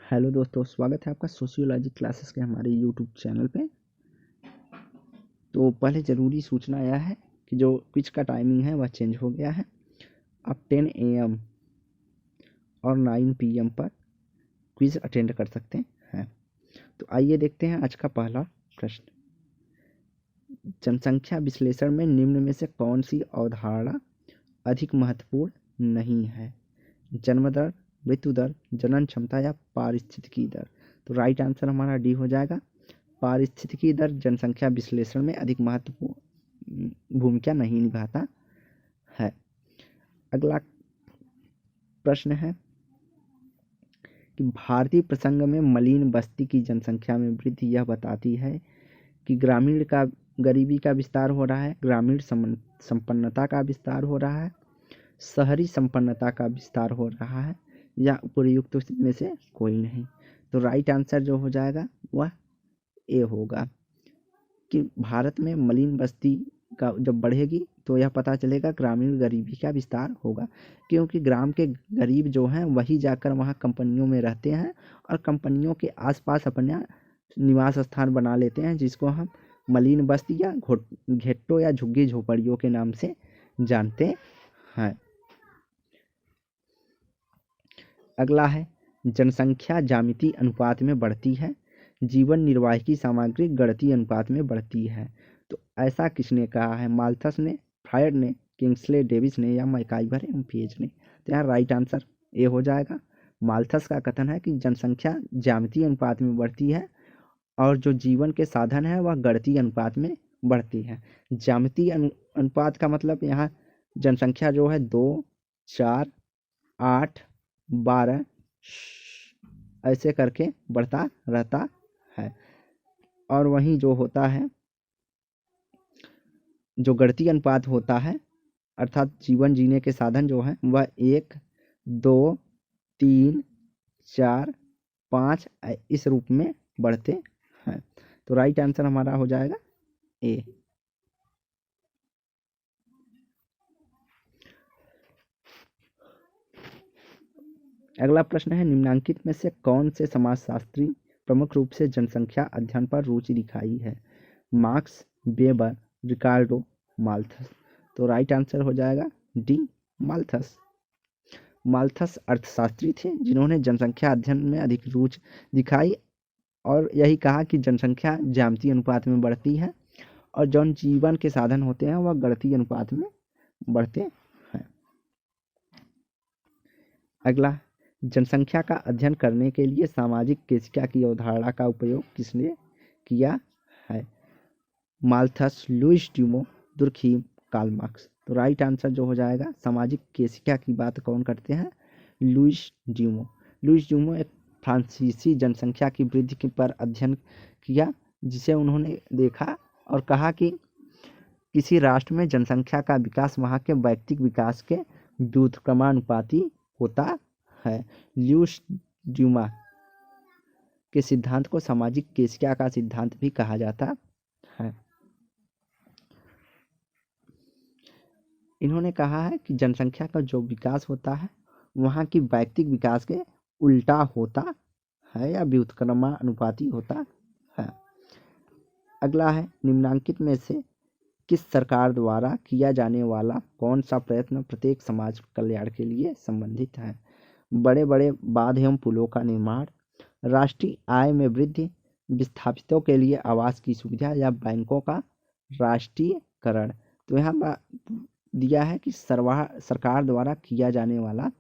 Hello दोस्तों, स्वागत है आपका सोशियोलॉजी क्लासेस के हमारे यूट्यूब चैनल पे। तो पहले ज़रूरी सूचना यह है कि जो क्विज का टाइमिंग है वह चेंज हो गया है। आप 10 AM और 9 PM पर क्विज अटेंड कर सकते हैं। तो आइए देखते हैं आज का पहला प्रश्न। जनसंख्या विश्लेषण में निम्न में से कौन सी अवधारणा अधिक महत्वपूर्ण नहीं है? जन्म दर, मृत्यु दर, जनन क्षमता या पारिस्थितिकी दर? तो राइट आंसर हमारा डी हो जाएगा। पारिस्थितिकी दर जनसंख्या विश्लेषण में अधिक महत्वपूर्ण भूमिका नहीं निभाता है। अगला प्रश्न है कि भारतीय प्रसंग में मलिन बस्ती की जनसंख्या में वृद्धि यह बताती है कि ग्रामीण का गरीबी का विस्तार हो रहा है, ग्रामीण संपन्नता का विस्तार हो रहा है, शहरी संपन्नता का विस्तार हो रहा है, या उपयुक्त में से कोई नहीं। तो राइट आंसर जो हो जाएगा वह ए होगा कि भारत में मलिन बस्ती का जब बढ़ेगी तो यह पता चलेगा ग्रामीण गरीबी का विस्तार होगा, क्योंकि ग्राम के गरीब जो हैं वही जाकर वहाँ कंपनियों में रहते हैं और कंपनियों के आसपास अपना निवास स्थान बना लेते हैं, जिसको हम मलिन बस्ती या घेट्टो या झुग्गी झोपड़ियों के नाम से जानते हैं। अगला है जनसंख्या ज्यामितीय अनुपात में बढ़ती है, जीवन निर्वाह की सामग्री गणितीय अनुपात में बढ़ती है। तो ऐसा किसने कहा है? माल्थस ने, फ्रायड ने, किंग्सले डेविस ने या मैकाइवर एवं पेज ने? तो यहाँ राइट आंसर ए हो जाएगा। माल्थस का कथन है कि जनसंख्या ज्यामितीय अनुपात में बढ़ती है और जो जीवन के साधन है वह गणितीय अनुपात में बढ़ती है। ज्यामितीय अनुपात का मतलब यहाँ जनसंख्या जो है 2, 4, 8, 12 ऐसे करके बढ़ता रहता है। और वहीं जो होता है, जो गणितीय अनुपात होता है अर्थात जीवन जीने के साधन जो है वह 1, 2, 3, 4, 5 इस रूप में बढ़ते हैं। तो राइट आंसर हमारा हो जाएगा ए। अगला प्रश्न है निम्नांकित में से कौन से समाजशास्त्री प्रमुख रूप से जनसंख्या अध्ययन पर रुचि दिखाई है? मार्क्स, वेबर, रिकार्डो, माल्थस? तो राइट आंसर हो जाएगा डी, माल्थस। माल्थस अर्थशास्त्री थे जिन्होंने जनसंख्या अध्ययन में अधिक रुचि दिखाई और यही कहा कि जनसंख्या ज्यामितीय अनुपात में बढ़ती है और जौन जीवन के साधन होते हैं वह गणितीय अनुपात में बढ़ते हैं। अगला, जनसंख्या का अध्ययन करने के लिए सामाजिक केशिका की अवधारणा का उपयोग किसने किया है? Malthus, Louis Dumont, Durkheim, Karl Marx? तो राइट आंसर जो हो जाएगा सामाजिक केशिका की बात कौन करते हैं? लुईस ड्यूमो। लुईस ड्यूमो एक फ्रांसीसी जनसंख्या की वृद्धि पर अध्ययन किया, जिसे उन्होंने देखा और कहा कि किसी राष्ट्र में जनसंख्या का विकास वहाँ के व्यक्तिगत विकास के व्युत्क्रमानुपाती होता है। लुईस ड्यूमा के सिद्धांत को सामाजिक केशिका का सिद्धांत भी कहा जाता है। इन्होंने कहा है कि जनसंख्या का जो विकास होता है वहाँ की व्यक्तिगत विकास के उल्टा होता है या व्युत्क्रमानुपाती होता है। अगला है निम्नांकित में से किस सरकार द्वारा किया जाने वाला कौन सा प्रयत्न प्रत्येक समाज कल्याण के लिए संबंधित है? बड़े बड़े बांध एवं पुलों का निर्माण, राष्ट्रीय आय में वृद्धि, विस्थापितों के लिए आवास की सुविधा या बैंकों का राष्ट्रीयकरण? तो यहाँ दिया है कि सरकार द्वारा किया जाने वाला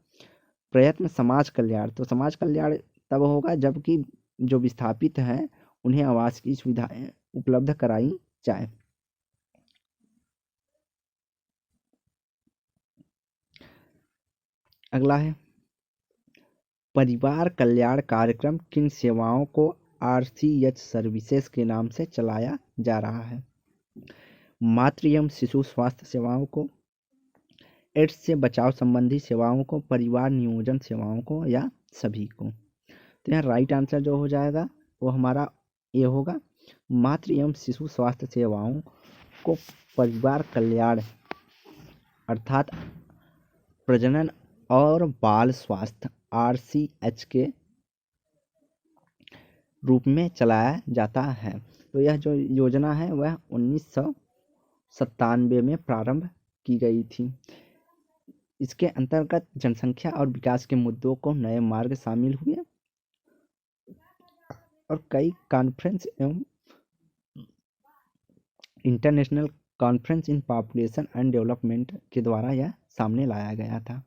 प्रयत्न समाज कल्याण। तो समाज कल्याण तब होगा जबकि जो विस्थापित हैं उन्हें आवास की सुविधाएं उपलब्ध कराई जाए। अगला है परिवार कल्याण कार्यक्रम किन सेवाओं को RCH सर्विसेज के नाम से चलाया जा रहा है? मातृ एवं शिशु स्वास्थ्य सेवाओं को, एड्स से बचाव संबंधी सेवाओं को, परिवार नियोजन सेवाओं को, या सभी को? तो यहाँ राइट आंसर जो हो जाएगा वो हमारा ये होगा। मातृ एवं शिशु स्वास्थ्य सेवाओं को परिवार कल्याण अर्थात प्रजनन और बाल स्वास्थ्य RCH के रूप में चलाया जाता है। तो यह जो योजना है वह 1997 में प्रारंभ की गई थी। इसके अंतर्गत जनसंख्या और विकास के मुद्दों को नए मार्ग शामिल हुए और कई कॉन्फ्रेंस एवं international conference in population and development के द्वारा यह सामने लाया गया था।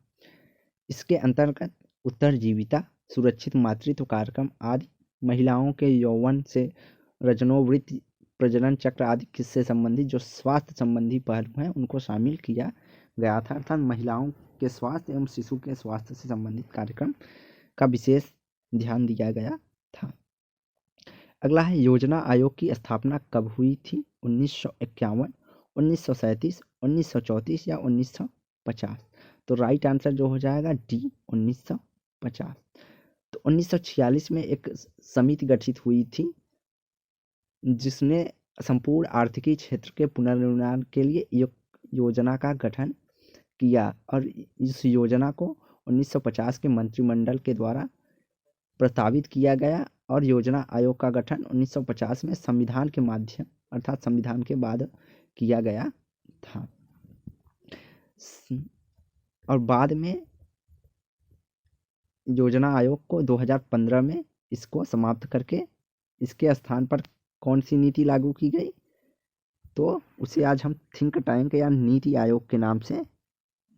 इसके अंतर्गत उत्तरजीविता, सुरक्षित मातृत्व कार्यक्रम आदि, महिलाओं के यौवन से रजनोवृत्ति, प्रजनन चक्र आदि किससे संबंधित जो स्वास्थ्य संबंधी पहलू हैं उनको शामिल किया गया था। अर्थात महिलाओं के स्वास्थ्य एवं शिशु के स्वास्थ्य से संबंधित कार्यक्रम का विशेष ध्यान दिया गया था। अगला है योजना आयोग की स्थापना कब हुई थी? 1951, 1937, 1934 या 1950? तो राइट आंसर जो हो जाएगा डी 1950। तो 1946 में एक समिति गठित हुई थी जिसने संपूर्ण आर्थिकी क्षेत्र के पुनर्निर्माण के लिए योजना का गठन किया और इस योजना को 1950 के मंत्रिमंडल के द्वारा प्रस्तावित किया गया और योजना आयोग का गठन 1950 में संविधान के माध्यम अर्थात संविधान के बाद किया गया था। और बाद में योजना आयोग को 2015 में इसको समाप्त करके इसके स्थान पर कौन सी नीति लागू की गई? तो उसे आज हम थिंक टैंक या नीति आयोग के नाम से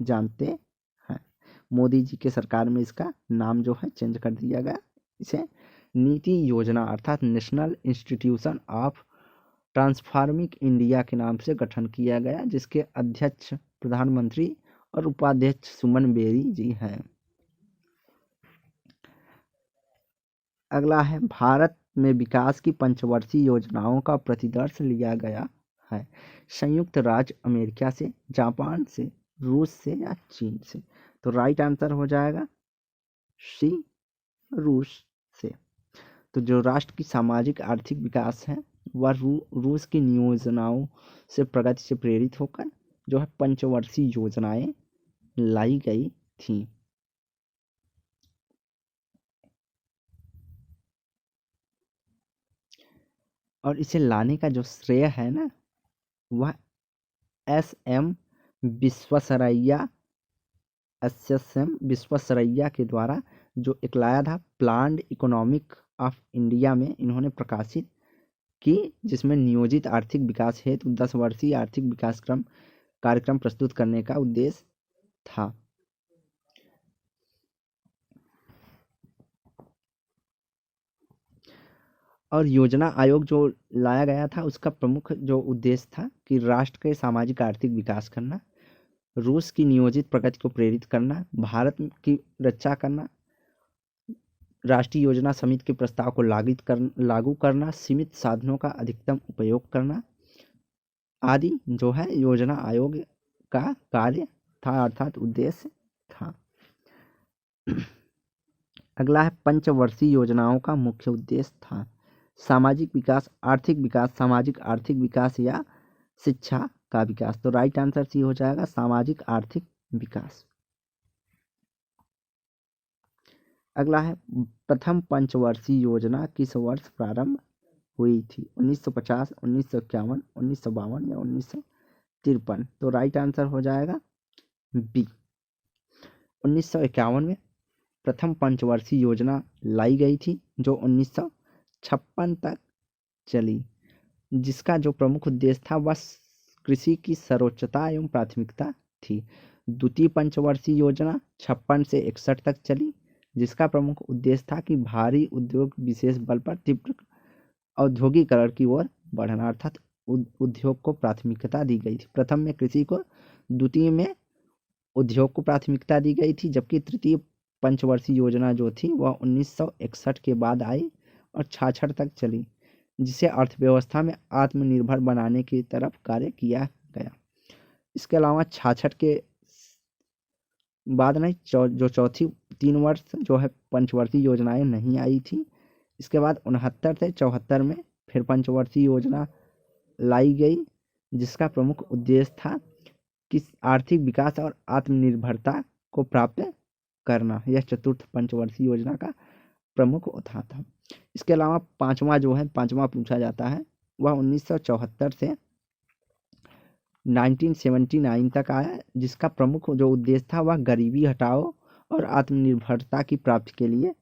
जानते हैं। मोदी जी के सरकार में इसका नाम जो है चेंज कर दिया गया। इसे नीति योजना अर्थात national institution of transforming India के नाम से गठन किया गया, जिसके अध्यक्ष प्रधानमंत्री और उपाध्यक्ष सुमन बेरी जी हैं। अगला है भारत में विकास की पंचवर्षीय योजनाओं का प्रतिदर्श लिया गया है। संयुक्त राज्य अमेरिका से, जापान से, रूस से या चीन से? तो राइट आंसर हो जाएगा सी रूस से। तो जो राष्ट्र की सामाजिक आर्थिक विकास है वह रूस की योजनाओं से प्रगति से प्रेरित होकर जो है पंचवर्षीय योजनाएं लाई गई थी। और इसे लाने का जो श्रेय है ना वह एस.एम. विश्वेश्वरैया के द्वारा जो एक लाया था प्लान्ड इकोनॉमिक ऑफ इंडिया में इन्होंने प्रकाशित की, जिसमें नियोजित आर्थिक विकास हेतु 10 वर्षीय आर्थिक विकास कार्यक्रम प्रस्तुत करने का उद्देश्य था। और योजना आयोग जो लाया गया था उसका प्रमुख जो उद्देश्य था कि राष्ट्र के सामाजिक आर्थिक विकास करना, रूस की नियोजित प्रगति को प्रेरित करना, भारत की रक्षा करना, राष्ट्रीय योजना समिति के प्रस्ताव को लागू करना, सीमित साधनों का अधिकतम उपयोग करना आदि जो है योजना आयोग का कार्य था अर्थात उद्देश्य था। अगला है पंचवर्षीय योजनाओं का मुख्य उद्देश्य था। सामाजिक विकास, आर्थिक विकास, सामाजिक आर्थिक विकास या शिक्षा का विकास? तो राइट आंसर सी हो जाएगा सामाजिक आर्थिक विकास। अगला है प्रथम पंचवर्षीय योजना किस वर्ष प्रारंभ हुई थी? 1950, 1951, 1952 या 1953? तो राइट आंसर हो जाएगा बी 1951 में प्रथम पंचवर्षीय योजना लाई गई थी जो 1956 तक चली, जिसका जो प्रमुख उद्देश्य था वह कृषि की सर्वोच्चता एवं प्राथमिकता थी। द्वितीय पंचवर्षीय योजना 56 से 61 तक चली, जिसका प्रमुख उद्देश्य था कि भारी उद्योग विशेष बल पर तीव्र औद्योगिकरण की ओर बढ़ना अर्थात उद्योग को प्राथमिकता दी गई थी। प्रथम में कृषि को, द्वितीय में उद्योग को प्राथमिकता दी गई थी, जबकि तृतीय पंचवर्षीय योजना जो थी वह 1961 के बाद आई और 66 तक चली, जिसे अर्थव्यवस्था में आत्मनिर्भर बनाने की तरफ कार्य किया गया। इसके अलावा 66 के बाद नहीं जो चौथी 3 वर्ष जो है पंचवर्षीय योजनाएं नहीं आई थी। इसके बाद 69 से 74 में फिर पंचवर्षीय योजना लाई गई, जिसका प्रमुख उद्देश्य था कि आर्थिक विकास और आत्मनिर्भरता को प्राप्त करना। यह चतुर्थ पंचवर्षीय योजना का प्रमुख उद्यम था। इसके अलावा पांचवा पूछा जाता है, वह 1974 से 1979 तक आया, जिसका प्रमुख जो उद्देश्य था वह गरीबी हटाओ और आत्मनिर्भरता की प्राप्ति के लिए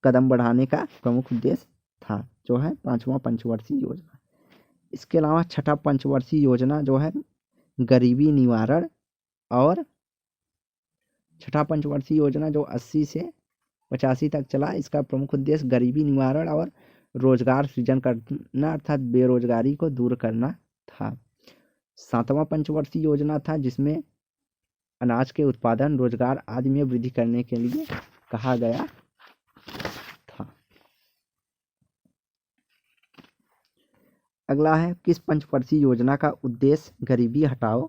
कदम बढ़ाने का प्रमुख उद्देश्य था, जो है पांचवा पंचवर्षीय योजना। इसके अलावा छठा पंचवर्षीय योजना जो है गरीबी निवारण, और छठा पंचवर्षीय योजना जो 80 से 85 तक चला, इसका प्रमुख उद्देश्य गरीबी निवारण और रोजगार सृजन करना अर्थात बेरोजगारी को दूर करना था। सातवां पंचवर्षीय योजना था जिसमें अनाज के उत्पादन, रोजगार आदि में वृद्धि करने के लिए कहा गया था। अगला है, किस पंचवर्षीय योजना का उद्देश्य गरीबी हटाओ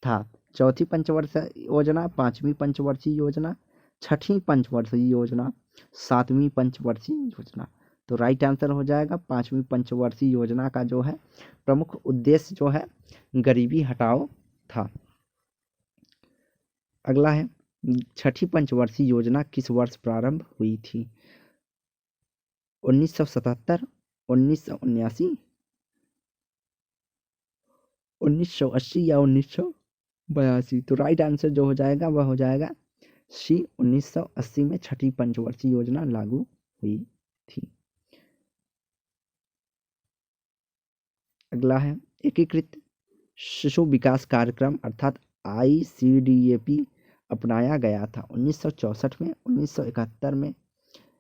था? चौथी पंचवर्षीय योजना, पांचवी पंचवर्षीय योजना, छठी पंचवर्षीय योजना, सातवीं पंचवर्षीय योजना। तो राइट आंसर हो जाएगा पांचवी पंचवर्षीय योजना का जो है प्रमुख उद्देश्य जो है गरीबी हटाओ था। अगला है, छठी पंचवर्षीय योजना किस वर्ष प्रारंभ हुई थी? 1977, 1979, 1980 या 1982? तो राइट आंसर जो हो जाएगा वह हो जाएगा सी, 1980 में छठी पंचवर्षीय योजना लागू हुई थी। अगला है, एकीकृत शिशु विकास कार्यक्रम अर्थात ICDAP अपनाया गया था 1964 में, 1971 में,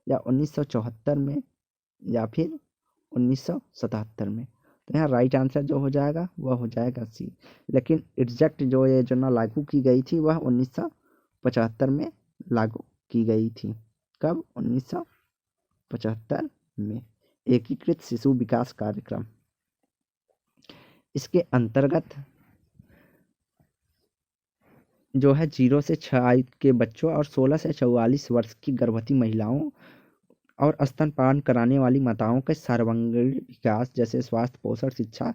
या 1974 में, या फिर 1977 में? तो यहाँ राइट आंसर जो हो जाएगा वह हो जाएगा सी। लेकिन एग्जैक्ट जो योजना लागू की गई थी वह 1975 में लागू की गई थी। कब? 1975 में। एकीकृत शिशु विकास कार्यक्रम, इसके अंतर्गत जो है 0 से 6 आयु के बच्चों और 16 से 44 वर्ष की गर्भवती महिलाओं और स्तनपान कराने वाली माताओं के सर्वांगीण विकास जैसे स्वास्थ्य, पोषण, शिक्षा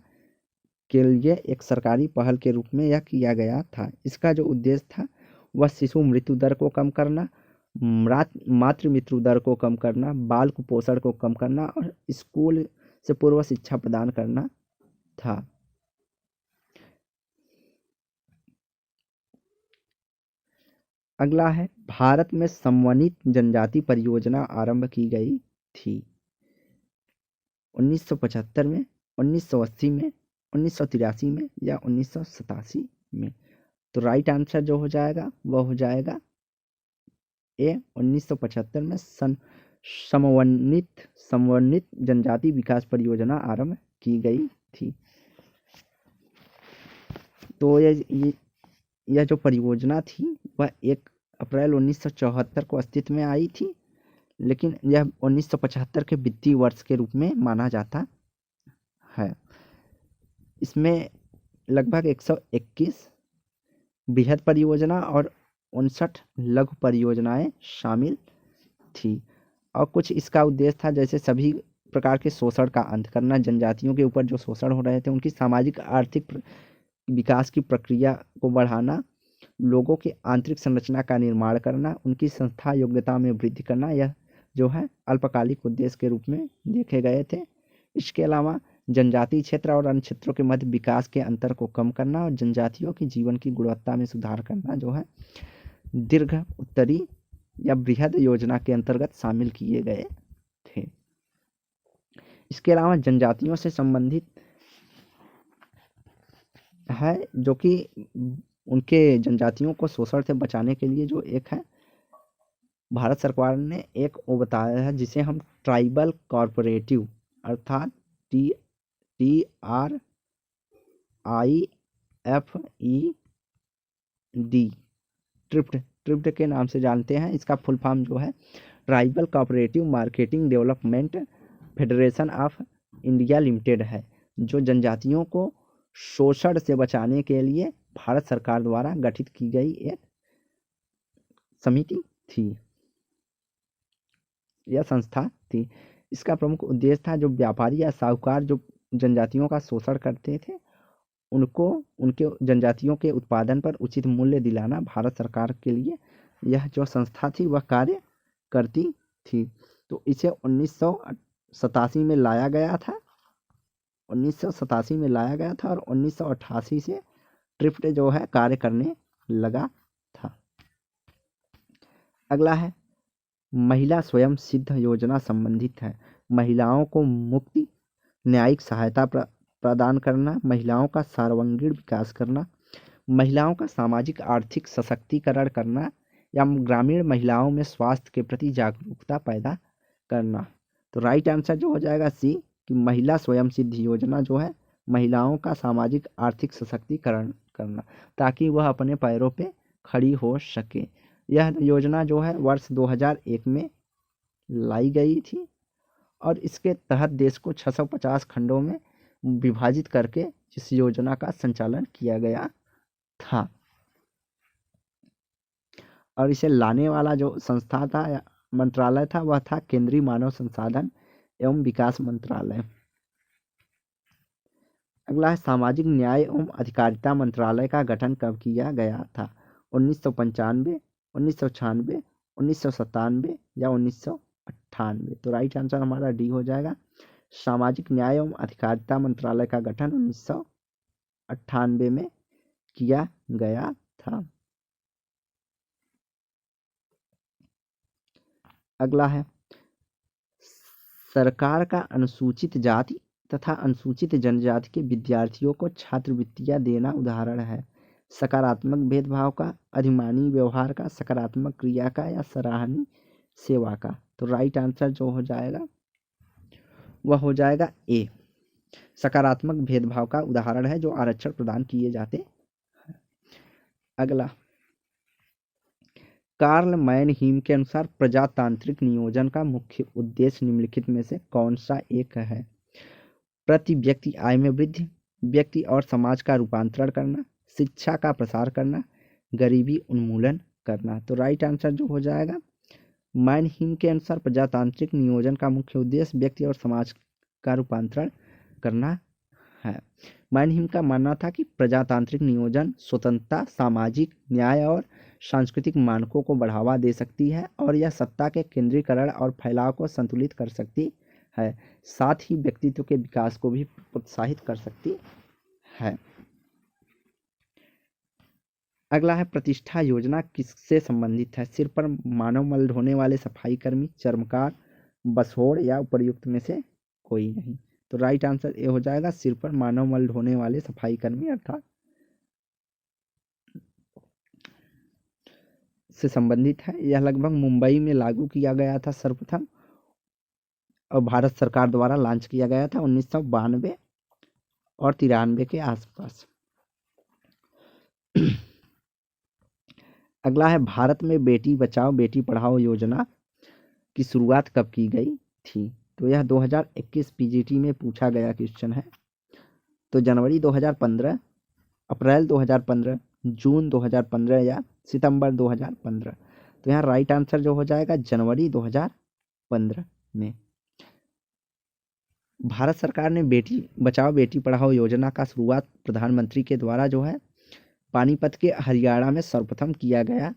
के लिए एक सरकारी पहल के रूप में यह किया गया था। इसका जो उद्देश्य था वह शिशु मृत्यु दर को कम करना, मातृ मृत्यु दर को कम करना, बाल कुपोषण को कम करना और स्कूल से पूर्व शिक्षा प्रदान करना था। अगला है, भारत में समन्वित जनजाति परियोजना आरंभ की गई थी 1975 में, 1980 में, 1983 में, या 1987 में? तो राइट आंसर जो हो जाएगा वह हो जाएगा ए, 1975 में समन्वित जनजाति विकास परियोजना आरंभ की गई थी। तो यह जो परियोजना थी वह 1 अप्रैल 1974 को अस्तित्व में आई थी, लेकिन यह 1975 के वित्तीय वर्ष के रूप में माना जाता है। इसमें लगभग 121 बृहद परियोजना और 59 लघु परियोजनाएं शामिल थी। और कुछ इसका उद्देश्य था जैसे सभी प्रकार के शोषण का अंत करना, जनजातियों के ऊपर जो शोषण हो रहे थे उनकी सामाजिक आर्थिक विकास की प्रक्रिया को बढ़ाना, लोगों की आंतरिक संरचना का निर्माण करना, उनकी संस्था योग्यता में वृद्धि करना, यह जो है अल्पकालिक उद्देश्य के रूप में देखे गए थे। इसके अलावा जनजातीय क्षेत्र और अन्य क्षेत्रों के मध्य विकास के अंतर को कम करना और जनजातियों की जीवन की गुणवत्ता में सुधार करना जो है दीर्घ उत्तरी या बृहद योजना के अंतर्गत शामिल किए गए थे। इसके अलावा जनजातियों से संबंधित है जो कि उनके जनजातियों को शोषण से बचाने के लिए जो एक है भारत सरकार ने एक वो बताया है जिसे हम ट्राइबल कॉर्पोरेटिव अर्थात TRIFED ट्रिप्ड के नाम से जानते हैं। इसका फुल फॉर्म जो है tribal corporative marketing development federation of India limited है, जो जनजातियों को शोषण से बचाने के लिए भारत सरकार द्वारा गठित की गई एक समिति थी या संस्था थी। इसका प्रमुख उद्देश्य था जो व्यापारी या साहूकार जो जनजातियों का शोषण करते थे उनको उनके जनजातियों के उत्पादन पर उचित मूल्य दिलाना। भारत सरकार के लिए यह जो संस्था थी वह कार्य करती थी। तो इसे 1987 में लाया गया था, 1987 में लाया गया था और 1988 से ट्रिप्ट जो है कार्य करने लगा था। अगला है महिला स्वयं सिद्ध योजना संबंधित है। महिलाओं को मुक्ति, न्यायिक सहायता प्रदान करना, महिलाओं का सर्वांगीण विकास करना, महिलाओं का सामाजिक आर्थिक सशक्तिकरण करना या ग्रामीण महिलाओं में स्वास्थ्य के प्रति जागरूकता पैदा करना। तो राइट आंसर जो हो जाएगा सी, कि महिला स्वयं सिद्ध योजना जो है महिलाओं का सामाजिक आर्थिक सशक्तिकरण करना, ताकि वह अपने पैरों पे खड़ी हो सके। यह योजना जो है वर्ष 2001 में लाई गई थी और इसके तहत देश को 650 खंडों में विभाजित करके इस योजना का संचालन किया गया था। और इसे लाने वाला जो संस्था था या मंत्रालय था वह था केंद्रीय मानव संसाधन एवं विकास मंत्रालय। अगला है सामाजिक न्याय एवं अधिकारिता मंत्रालय का गठन कब किया गया था? 1995, 1996, 1997 या 1998? तो राइट आंसर हमारा डी हो जाएगा। सामाजिक न्याय एवं अधिकारिता मंत्रालय का गठन 1998 में किया गया था। अगला है सरकार का अनुसूचित जाति तथा अनुसूचित जनजाति के विद्यार्थियों को छात्रवृत्तियां देना उदाहरण है। सकारात्मक भेदभाव का, अधिमानी व्यवहार का, सकारात्मक क्रिया का या सराहनीय सेवा का? तो राइट आंसर जो हो जाएगा वह हो जाएगा ए, सकारात्मक भेदभाव का उदाहरण है जो आरक्षण प्रदान किए जाते हैं। अगला कार्ल मैनहीम के अनुसार प्रजातांत्रिक नियोजन का मुख्य उद्देश्य निम्नलिखित में से कौन सा एक है? प्रति व्यक्ति आय में वृद्धि, व्यक्ति और समाज का रूपांतरण करना, शिक्षा का प्रसार करना, गरीबी उन्मूलन करना? तो राइट आंसर जो हो जाएगा मैनहीम के अनुसार प्रजातांत्रिक नियोजन का मुख्य उद्देश्य व्यक्ति और समाज का रूपांतरण करना है। मैनहीम का मानना था कि प्रजातांत्रिक नियोजन स्वतंत्रता, सामाजिक न्याय और सांस्कृतिक मानकों को बढ़ावा दे सकती है और यह सत्ता के केंद्रीकरण और फैलाव को संतुलित कर सकती है, साथ ही व्यक्तित्व के विकास को भी प्रोत्साहित कर सकती है। अगला है प्रतिष्ठा योजना किससे संबंधित है? सिर पर मानव मल ढोने वाले सफाई कर्मी, चर्मकार, बसोड़ या उपर्युक्त में से कोई नहीं? तो राइट आंसर ए हो जाएगा, सिर पर मानव मल ढोने वाले सफाई कर्मी अर्थात से संबंधित है। यह लगभग मुंबई में लागू किया गया था सर्वप्रथम और भारत सरकार द्वारा लॉन्च किया गया था 1992 और 93 के आसपास। अगला है भारत में बेटी बचाओ बेटी पढ़ाओ योजना की शुरुआत कब की गई थी? तो यह 2021 पीजीटी में पूछा गया क्वेश्चन है। तो जनवरी 2015, अप्रैल 2015, जून 2015 या सितंबर 2015? तो यहाँ राइट आंसर जो हो जाएगा जनवरी 2015 में। भारत सरकार ने बेटी बचाओ बेटी पढ़ाओ योजना का शुरुआत प्रधानमंत्री के द्वारा जो है पानीपत के हरियाणा में सर्वप्रथम किया गया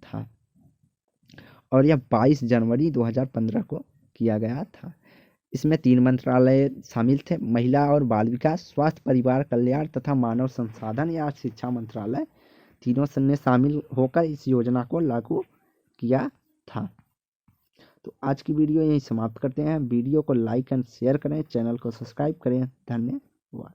था और यह 22 जनवरी 2015 को किया गया था। इसमें 3 मंत्रालय शामिल थे, महिला और बाल विकास, स्वास्थ्य परिवार कल्याण तथा मानव संसाधन या शिक्षा मंत्रालय। तीनों ने शामिल होकर इस योजना को लागू किया था। तो आज की वीडियो यहीं समाप्त करते हैं। वीडियो को लाइक एंड शेयर करें, चैनल को सब्सक्राइब करें। धन्यवाद।